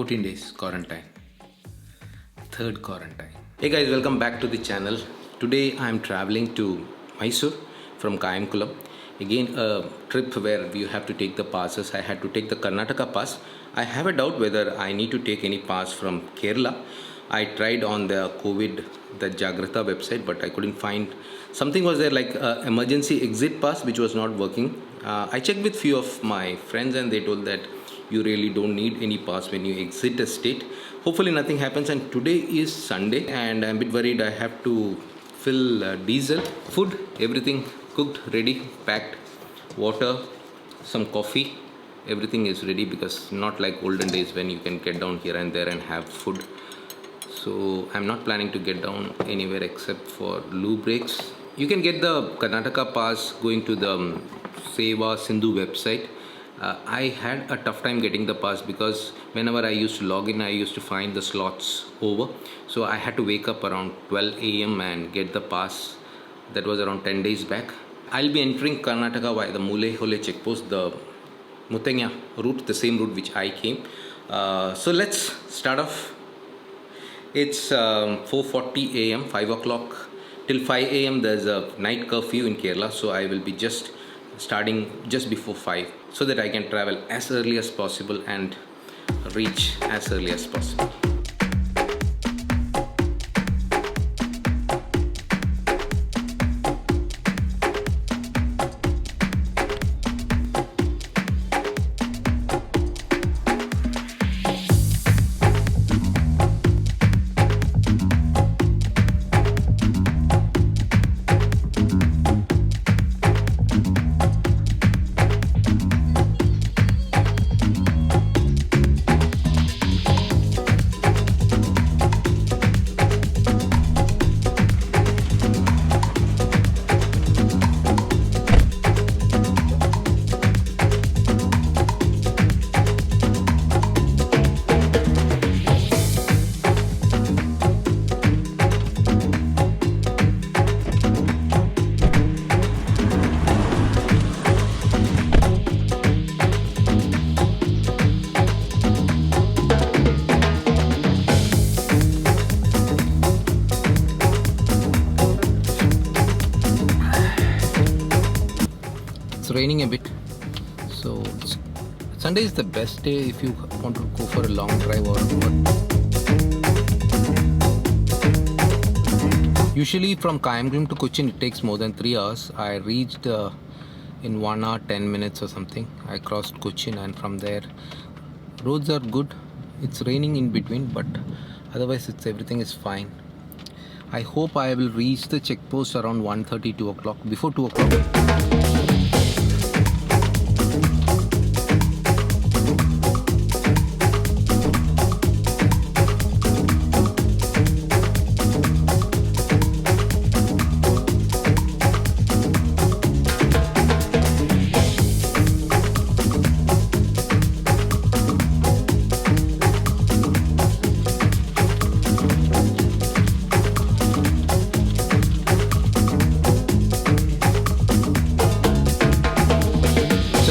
14 days quarantine. Third quarantine. Hey guys, welcome back to the channel. Today I am traveling to Mysore from Kayamkulam. Again, a trip where you have to take the passes. I had to take the Karnataka pass. I have a doubt whether I need to take any pass from Kerala. I tried on the the Jagrata website, but I couldn't find. Something was there like emergency exit pass, which was not working. I checked with few of my friends, and they told that you really don't need any pass when you exit a state. Hopefully nothing happens. And today is Sunday, and I'm a bit worried. I have to fill diesel, food, everything cooked, ready, packed, water, some coffee. Everything is ready because not like olden days when you can get down here and there and have food. So I'm not planning to get down anywhere except for loo breaks. You can get the Karnataka pass going to the Seva Sindhu website. I had a tough time getting the pass because whenever I used to log in, I used to find the slots over. So I had to wake up around 12 a.m. and get the pass. That was around 10 days back. I'll be entering Karnataka via the Mulehole checkpost, the Mutenya route, the same route which I came. So let's start off. It's 4:40 a.m., 5 o'clock. Till 5 a.m. there's a night curfew in Kerala. So I will be just starting just before 5 so that I can travel as early as possible and reach as early as possible. It's raining a bit, so Sunday is the best day if you want to go for a long drive or usually from Kayamkulam to Cochin it takes more than 3 hours. I reached in 1 hour 10 minutes or something. I crossed Cochin, and from there roads are good. It's raining in between, but otherwise everything is fine. I hope I will reach the checkpost around 1:30, 2 o'clock, before 2 o'clock.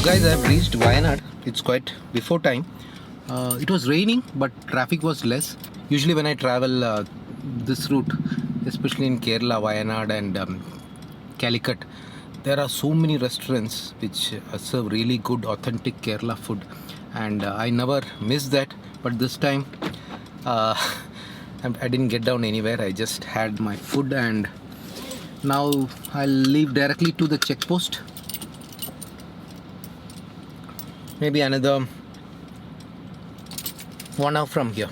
Guys, I have reached Wayanad. It's quite before time. It was raining, but traffic was less. Usually when I travel this route, especially in Kerala, Wayanad and Calicut, there are so many restaurants which serve really good authentic Kerala food, and I never miss that. But this time I didn't get down anywhere. I just had my food, and now I'll leave directly to the checkpost. Maybe another 1 hour from here.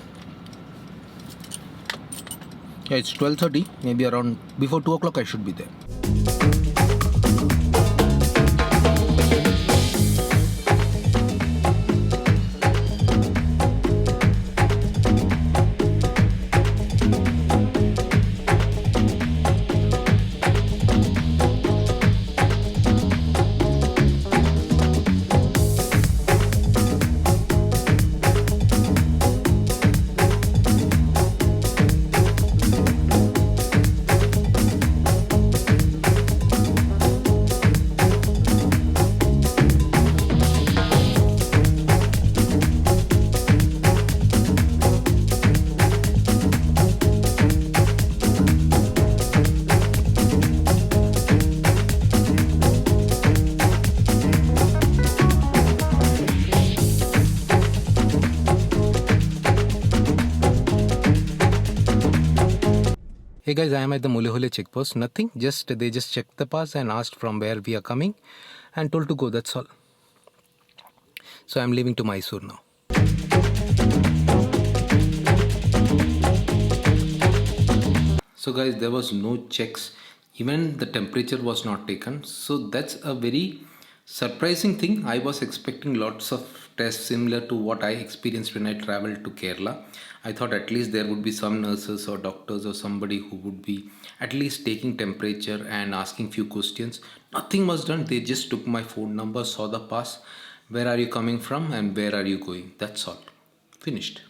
Yeah, it's 12:30. Maybe around before 2 o'clock I should be there. Hey guys, I am at the Mulehole checkpost. Nothing, they just checked the pass and asked from where we are coming and told to go. That's all. So I am leaving to Mysore now. So guys, there was no checks. Even the temperature was not taken. So that's a very surprising thing. I was expecting lots of tests similar to what I experienced when I traveled to Kerala. I thought at least there would be some nurses or doctors or somebody who would be at least taking temperature and asking few questions. Nothing was done. They just took my phone number, saw the pass, where are you coming from and where are you going. That's all. Finished.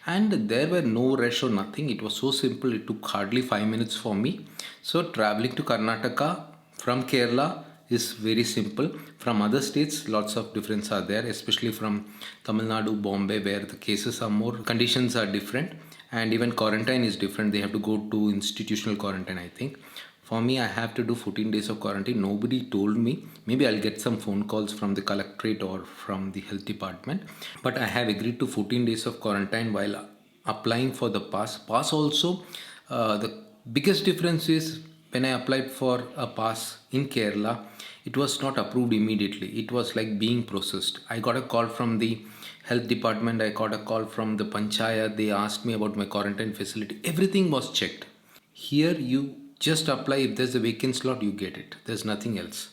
And there were no rush or nothing. It was so simple. It took hardly 5 minutes for me. So traveling to Karnataka from Kerala is very simple. From other states, lots of difference are there, especially from Tamil Nadu, Bombay, where the cases are more, conditions are different, and even quarantine is different. They have to go to institutional quarantine, I think. For me, I have to do 14 days of quarantine. Nobody told me. Maybe I'll get some phone calls from the collectorate or from the health department. But I have agreed to 14 days of quarantine while applying for the pass. Pass also, the biggest difference is when I applied for a pass in Kerala, it was not approved immediately. It was like being processed. I got a call from the health department. I got a call from the panchayat. They asked me about my quarantine facility. Everything was checked. Here you just apply. If there's a vacant slot, you get it. There's nothing else.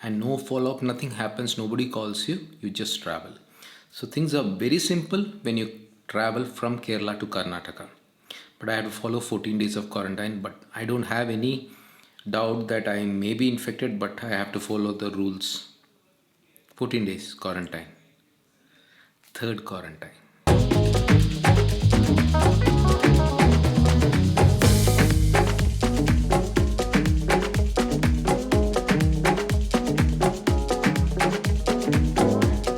And no follow up, nothing happens, nobody calls you, you just travel. So things are very simple when you travel from Kerala to Karnataka. But I had to follow 14 days of quarantine, but I don't have any doubt that I may be infected, but I have to follow the rules. 14 days quarantine. Third quarantine.